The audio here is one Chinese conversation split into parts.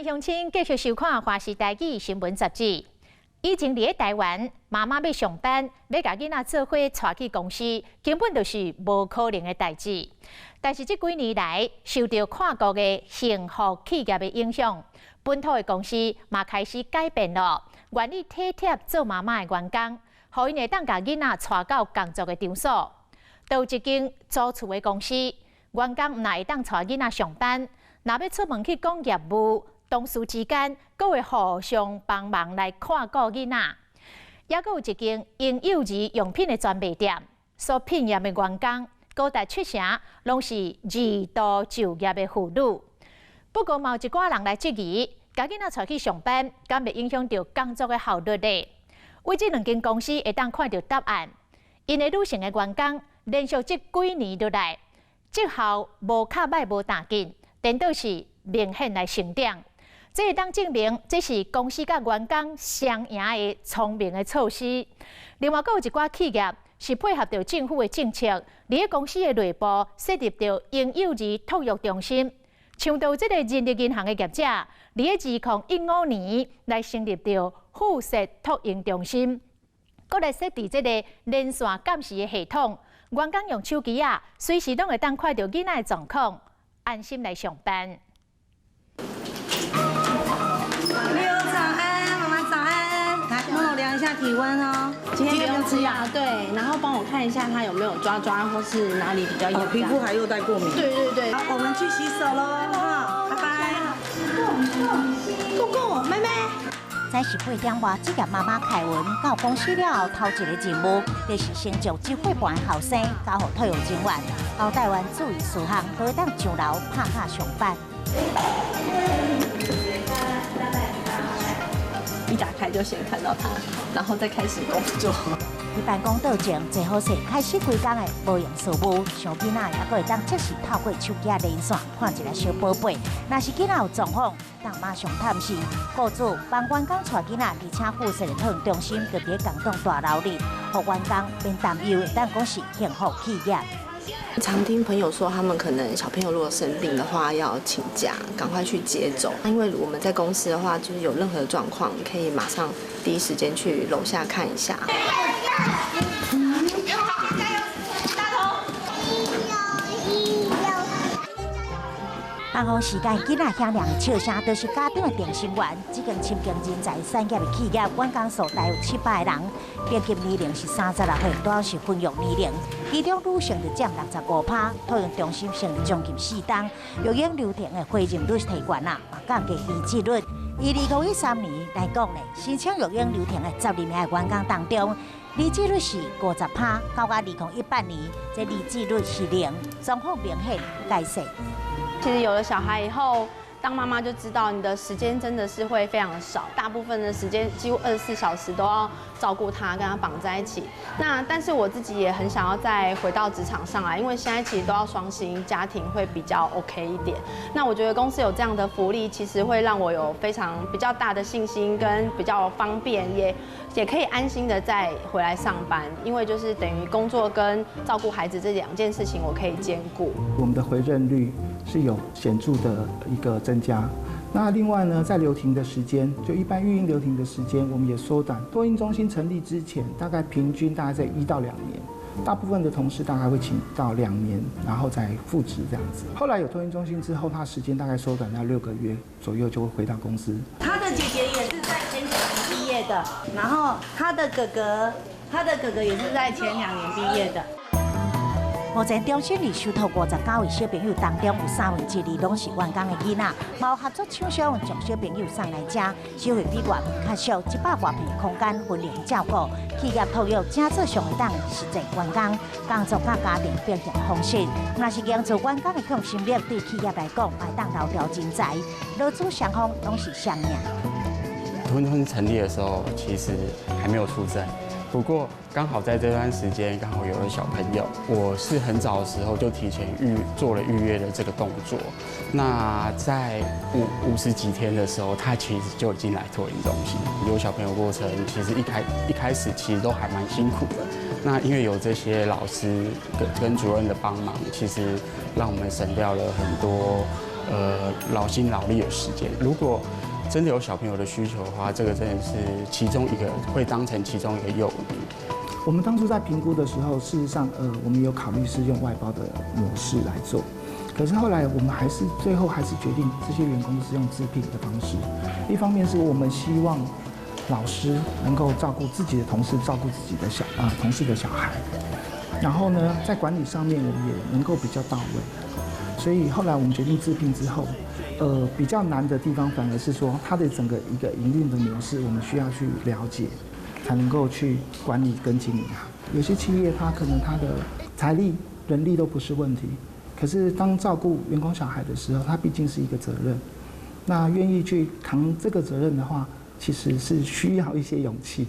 乡亲继续收看《华视台语新闻杂志》。以前伫台湾，妈妈要上班，要甲囡仔做伙带去公司，根本就是无可能的代志。但是这几年来，受到跨国的幸福企业的影响，本土的公司嘛开始改变了，愿意体贴做妈妈的员工，互因会当甲囡仔带到工作的场所。都有一间租厝的公司，员工毋会当带囡仔上班，若要出门去讲业务。 同事之间，阁会互相帮忙来看顾囡仔。也阁有一间婴幼儿用品的专卖店，所聘业的员工高达70%拢是二度就业的妇女。不过，嘛有一寡人来质疑，家囡仔带去上班，敢会影响到工作的效率呢？为这两间公司会当看到答案，因的女性的员工连续这几年落来，绩效无较歹无大紧，颠倒是明显来成长。 这会当证明，这是公司甲员工双赢的聪明的措施。另外，阁有一寡企业是配合着政府的政策，伫公司的内部设立着婴幼儿托育中心。像到这个人力银行的业者，伫2015年来成立着附设托婴中心，阁来设置这个连线监视的系统，员工用手机随时拢会当看到囡仔的状况，安心来上班。 一下体温哦，今天不用吃药，对，然后帮我看一下他有没有抓或是哪里比较痒，皮肤还有带过敏。对，好，我们去洗手喽，好，拜拜。Go，妹妹。在18点外，职业妈妈凯文到公司了后，头一个任务就是先将指挥班后生交予退伍人员，到台湾注意事项，都会当上楼拍卡上班。 一打开就先看到他，然后再开始工作。伫办公桌前坐好势，开始规工的无用事务，小囡仔也阁会当即时透过手机连线看一个小宝贝。若是囡仔有状况，当马上探视。雇主帮员工带囡仔，而且附设的托育中心就伫工厂大楼里，互员工免担忧，会当讲是幸福企业。 常听朋友说，他们可能小朋友如果生病的话，要请假，赶快去接走。因为我们在公司的话，就是有任何的状况，可以马上第一时间去楼下看一下。办公时间，囡仔响亮的笑声，都是家长的定心丸。这间深耕人才产业的企业，员工数大有700个人，平均年龄是36岁，主要是婚育年龄。其中女性就占65%，托育中心成立将近4档，育婴流程的回任率是提悬嘛降低离职率。以2013年来讲呢，申请育婴流程的12名员工当中，离职率是50%，到2018年，这离职率是0，状况明显改善。 其实有了小孩以后，当妈妈就知道你的时间真的是会非常的少，大部分的时间几乎24小时都要照顾他，跟他绑在一起。但是我自己也很想要再回到职场上来，因为现在其实都要双薪，家庭会比较 OK 一点。那我觉得公司有这样的福利，其实会让我有比较大的信心，跟比较方便，也可以安心的再回来上班，因为就是等于工作跟照顾孩子这2件事情我可以兼顾。我们的回任率是有显著的一个增加。那另外呢，在留停的时间，就一般育婴留停的时间，我们也缩短。托婴中心成立之前，大概平均大概在1到2年，大部分的同事大概会请到2年，然后再复职这样子。后来有托婴中心之后，他时间大概缩短到6个月左右就会回到公司。他的姐姐也是在前2年毕业的，然后他的哥哥也是在前2年毕业的。 目前中心里收托59位小朋友当中，有2/3拢是员工的囡仔，嘛有合作厂商将小朋友送来遮，收费比外面较俗，100多平的空间分龄照顾。企业托育正做上会当实际员工工作甲家庭并行方式。若是营造员工的向心力，对企业来讲，会当留条人才，劳资双方拢是双赢。托婴中心成立的时候，其实还没有出生。 不过刚好在这段时间，刚好有了小朋友，我是很早的时候就提前做了预约的这个动作。那在50几天的时候，他其实就已经来托婴中心。有小朋友过程，其实一开始其实都还蛮辛苦的。那因为有这些老师跟主任的帮忙，其实让我们省掉了很多劳心劳力的时间。如果真的有小朋友的需求的话，这个真的是其中一个会当成其中一个诱因。我们当初在评估的时候，事实上，我们有考虑是用外包的模式来做，可是后来我们最后还是决定这些员工是用自聘的方式。一方面是我们希望老师能够照顾自己的同事，照顾自己的同事的小孩，然后呢，在管理上面我们也能够比较到位。所以后来我们决定自聘之后，比较难的地方反而是说它的整个一个营运的模式，我们需要去了解，才能够去管理跟经营它。有些企业它可能它的财力、人力都不是问题，可是当照顾员工小孩的时候，它毕竟是一个责任。那愿意去扛这个责任的话，其实是需要一些勇气。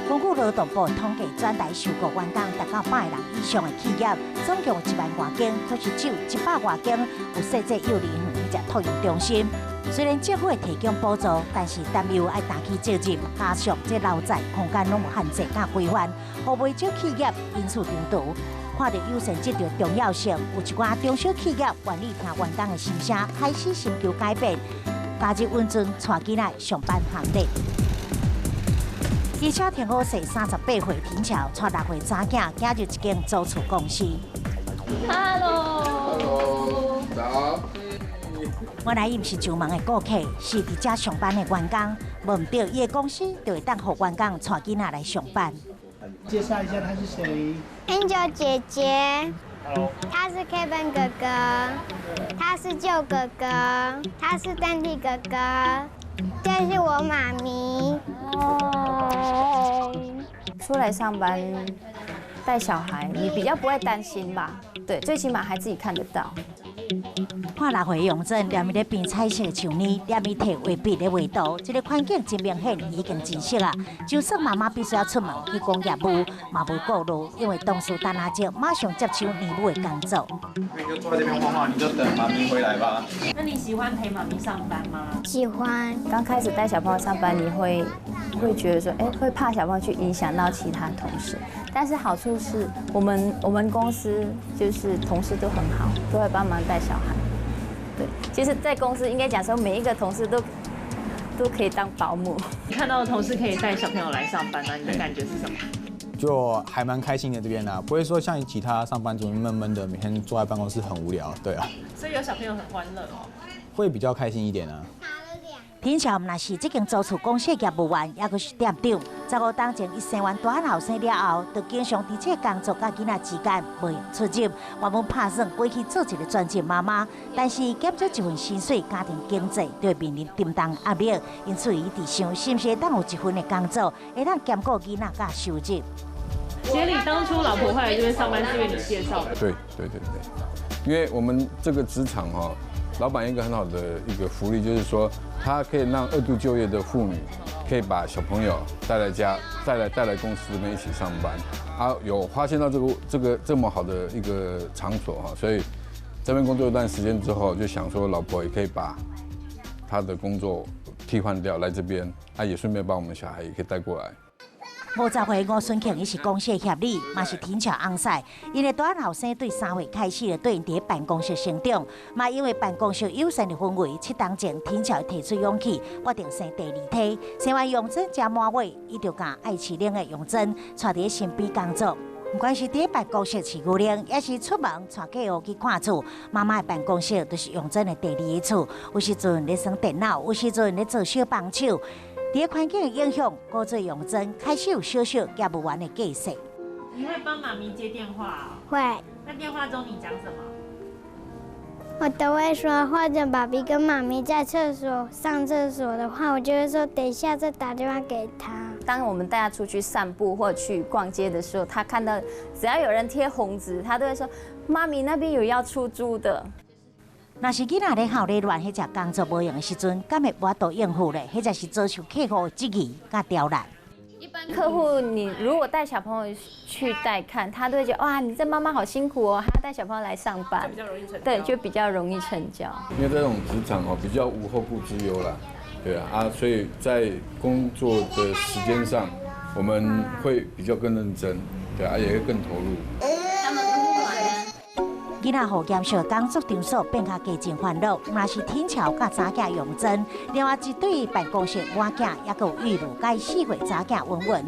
根据劳动部统计，全台受雇员工达到100人以上的企业，总共有1万多间，可是只有100多间有设置幼儿园或者托育中心。虽然政府会提供补助，但是担忧要担起责任，加上这劳宅空间拢有限制甲规范，互袂少企业因此中途。看到优先级的重要性，有一寡中小企业愿意听员工的心声，开始寻求改变，加入稳准带囡仔上班行列。机车停好势，38岁田桥带6岁查囝走入一间租厝公司。Hello， 早。原来伊毋是上门的顾客，是伫遮上班的员工。无唔对，伊的公司就会当互员工带囡仔来上班。介绍一下他是谁 ？Angel 姐姐。他是 Kevin 哥哥，他是舅哥哥，他是丹弟哥哥，这是我妈咪。出来上班带小孩，你比较不会担心吧？对，最起码还自己看得到。看6岁用针，连伊咧变彩色的树泥，连伊摕画笔咧画图，这个环境真明显已经真熟啊。就算妈妈必须要出门去逛业务，嘛无顾虑，因为同事等阿姐马上接手女母的工作。那你就坐在这边画画，你就等妈咪回来吧。那你喜欢陪妈咪上班吗？喜欢。刚开始带小朋友上班，你会觉得说，会怕小朋友去影响到其他同事。但是好处是我们公司就是同事都很好，都会帮忙带小孩。对，其实，在公司应该讲说，每一个同事都可以当保姆。你看到同事可以带小朋友来上班呢，你的感觉是什么？就还蛮开心的这边啊，不会说像其他上班族闷闷的，每天坐在办公室很无聊，对啊。所以有小朋友很欢乐哦。会比较开心一点啊。田桥毋但是这间租厝公司业务员，也阁是店长。15年前，伊生完大汉后生了后，就经常伫这工作甲囡仔之间无用出入，原本打算过去做一个全职妈妈，但是减少一份薪水，家庭经济就会面临沉重压力，因此伊伫想，是毋是会当有一份的工作，会当兼顾囡仔甲收入。协理当初老婆会来这边上班，是因为你介绍的。对，因为我们这个职场老板一个很好的一个福利就是说，他可以让2度就业的妇女可以把小朋友带来家，带来公司这边一起上班。有发现到这么好的一个场所所以这边工作一段时间之后，就想说老婆也可以把她的工作替换掉来这边，也顺便把我们小孩也可以带过来。50岁吴顺庆，伊是公司的协理，嘛是田桥翁婿。因的大汉后生对3岁开始就对因伫办公室成长，嘛因为办公室友善的氛围，7年前田桥提出勇气，决定生第2胎。生完用针才满月，伊就甲爱饲奶的用针带伫身边工作。不管是伫办公室饲牛奶，也是出门带客户去看厝，妈妈的办公室就是用针的第2个厝。有时阵咧耍电脑，有时阵咧做小帮手。伫环境的影响，高做用针，开始有小小业务员的架势。你会帮妈咪接电话哦？会。那电话中你讲什么？我都会说，或者爸比跟妈咪在厕所上厕所的话，我就会说等一下再打电话给他。当我们带他出去散步或去逛街的时候，他看到只要有人贴红纸，他都会说：“妈咪那边有要出租的。”若是囡仔咧校咧乱，或者工作无用的时阵，敢会无法度应付咧，或者是遭受客户的质疑甲刁难。一般客户，你如果带小朋友去带看，他都会觉得哇，你这妈妈好辛苦哦，还要带小朋友来上班，就比较容易成交。对，就比较容易成交。因为这种职场比较无后顾之忧啦，对所以在工作的时间上，我们会比较更认真，对也会更投入。囡仔互严肃工作场所变较加真烦恼，若是天桥甲查囝用针，另外一对办公室晚囝，也有玉露甲4岁查囝文文，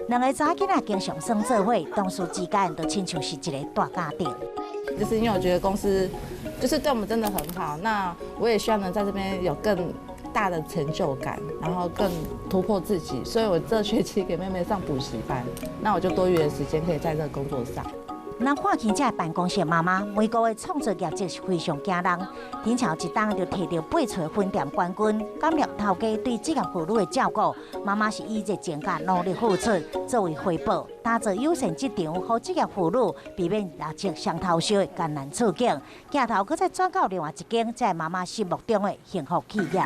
两个查囡仔经常算做伙，同事之间都亲像是一个大家庭。就是因为我觉得公司就是对我们真的很好，那我也希望能在这边有更大的成就感，然后更突破自己，所以我这学期给妹妹上补习班，那我就多余的时间可以在这个工作上。咱看见这办公室妈妈每个月创作业绩是非常惊人，天桥一档就摕到8岁分店冠军。感谢头家对职业妇女的照顾，妈妈是以热情甲努力付出作为回报，打造友善职场，让职业妇女避免热情双头烧的艰难处境。镜头搁再转到另外一间，在妈妈心目中的幸福企业。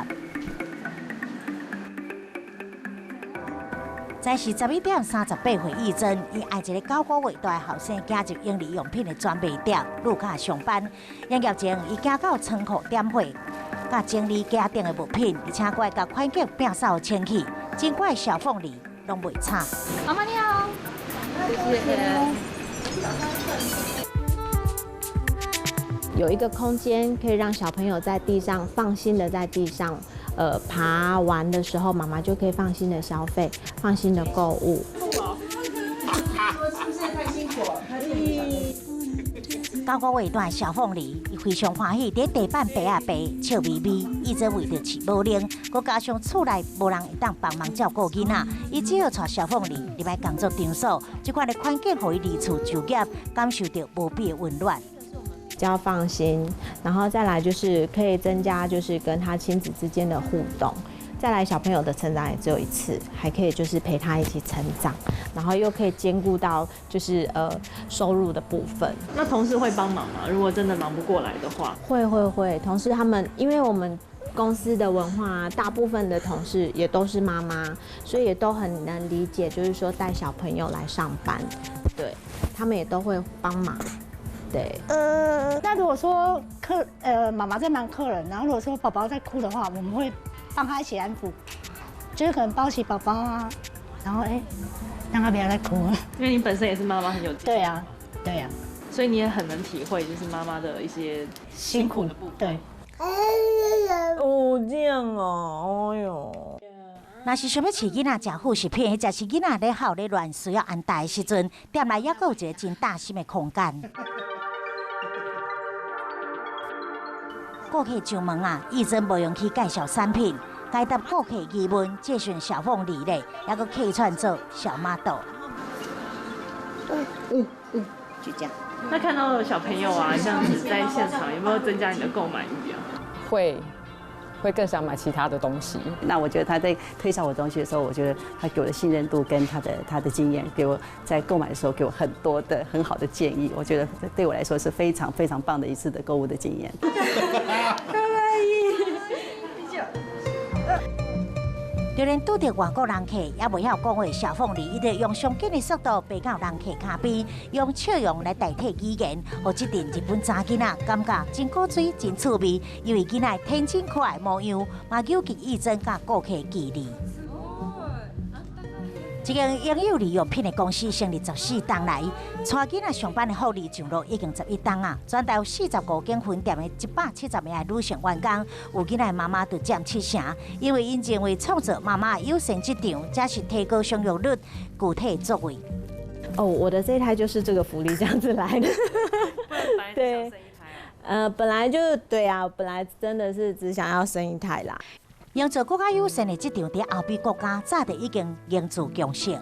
在是11点38分义诊，伊爱一个9个月大的后生加入婴儿用品的专卖店路卡上班。营业前，伊行到仓库点货，甲整理家庭的物品，而且还甲环境摒扫清气，整块小凤梨拢袂差。妈妈你好，谢谢。有一个空间可以让小朋友在地上放心的在地上。爬完的时候，妈妈就可以放心的消费，放心的购物。9个月大小凤梨，伊非常欢喜，伫地板爬啊爬，笑眯眯。伊则为着饲母奶，佮加上厝内无人会当帮忙照顾囡仔，伊只好带小凤梨入来工作场所。这款的环境，互伊离厝就业，感受到无比的温暖。比较放心，然后再来就是可以增加就是跟他亲子之间的互动，再来小朋友的成长也只有一次，还可以就是陪他一起成长，然后又可以兼顾到就是收入的部分。那同事会帮忙吗？如果真的忙不过来的话，会，同事他们因为我们公司的文化，大部分的同事也都是妈妈，所以也都很能理解，就是说带小朋友来上班，对他们也都会帮忙。对，那如果说妈妈在忙客人，然后如果说宝宝在哭的话，我们会帮他一起安抚，就是可能抱起宝宝啊，然后让他不要再哭了。因为你本身也是妈妈，很有经验。对呀，所以你也很能体会，就是妈妈的一些辛苦的部分。对。这样哦，哎呦。若是想要饲囡仔食副食品，或者是囡仔咧哭咧乱需要安待的时阵，店内也有一个真大心的空间。顾客上门啊，义诊无用去介绍产品，解答顾客疑问，介绍小凤梨咧，也佮客串做小妈豆。就这样。那看到小朋友啊，这样子在现场，有没有增加你的购买欲啊？会更想买其他的东西。那我觉得他在推销我东西的时候，我觉得他给我的信任度跟他的经验，给我在购买的时候给我很多的很好的建议。我觉得对我来说是非常非常棒的一次的购物的经验。就连拄到外国人客也袂晓讲话的小凤梨，伊就用上紧的速度爬到人客脚边，用笑容来代替语言，让这阵日本查囡仔感觉真古锥、真趣味，因为囡仔天真可爱模样，嘛有其义诊甲顾客记忆。一间婴幼儿用品的公司成立14档来，带囡仔上班的福利上路已经11档啊！全台有45间分店的170名的女性员工，有囡仔的妈妈就占7成，因为因认为创造妈妈友善职场，才是提高生育率具体作为。我的这一胎就是这个福利这样子来的。对，本来就对啊，本来真的是只想要生一胎啦。用做更加友善的职场，在欧美国家早就已经凝聚共识。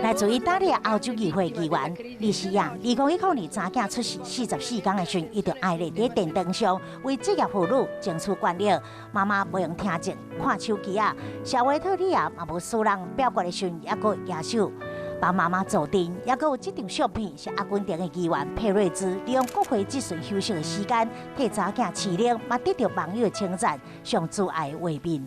来自意大利欧洲议会议员利西亚，2019年查囝出世44天的时，伊就爱咧在电灯上为职业妇女争取权利。妈妈不用听诊、看手机啊，小维特利亚嘛无输人表决的时，也搁举手。帮妈妈做阵，也佮有这张相片是阿根廷的议员佩瑞兹利用国会这阵休息的时间，替查囝饲奶，嘛得到网友的称赞，上自爱的画面。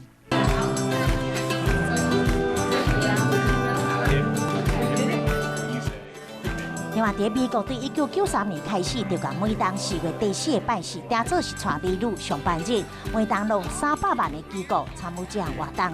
另外，在美国对1993年开始，就甲每当4月第4个拜四，定做是带儿女上班日，每当拢300万的机构参与这项活动。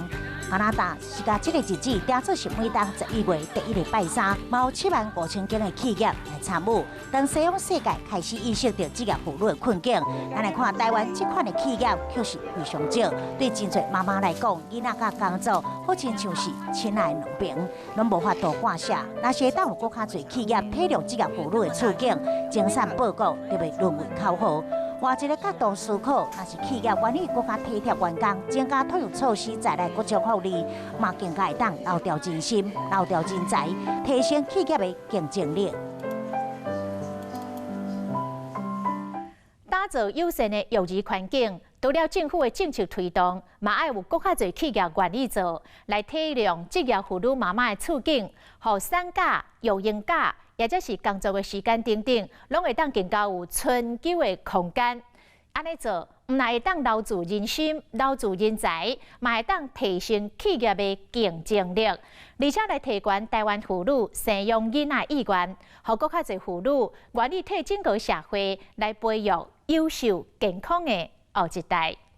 加拿大是甲这个日子定做是每当11月第1礼拜3，有75000间的企业来参与。当西方世界开始意识到职业妇女的困境，咱来看台湾这款的企业却是非常少。对真侪妈妈来讲，囡仔甲工作好亲像是亲爱的两边，拢无法度挂下。若是当有更较侪企业体谅职业妇女的处境，精神报告就会沦为口号。换一个角度思考，若是企业愿意更加体贴员工，增加托育措施，再来各种福利，嘛更加会当留住人心、留住人才，提升企业的竞争力。打造友善的育儿环境，除了政府的政策推动，嘛爱有更较侪企业愿意做，来体谅职业妇女妈妈的处境，互产假、育婴假，或者是工作的时间等等，拢会当更加有春秋的空间。安尼做，唔但会当留住人心、留住人才，嘛会当提升企业的竞争力，而且来提悬台湾妇女生养囡仔意愿，互更较侪妇女愿意替整个社会来培育优秀健康的后一代。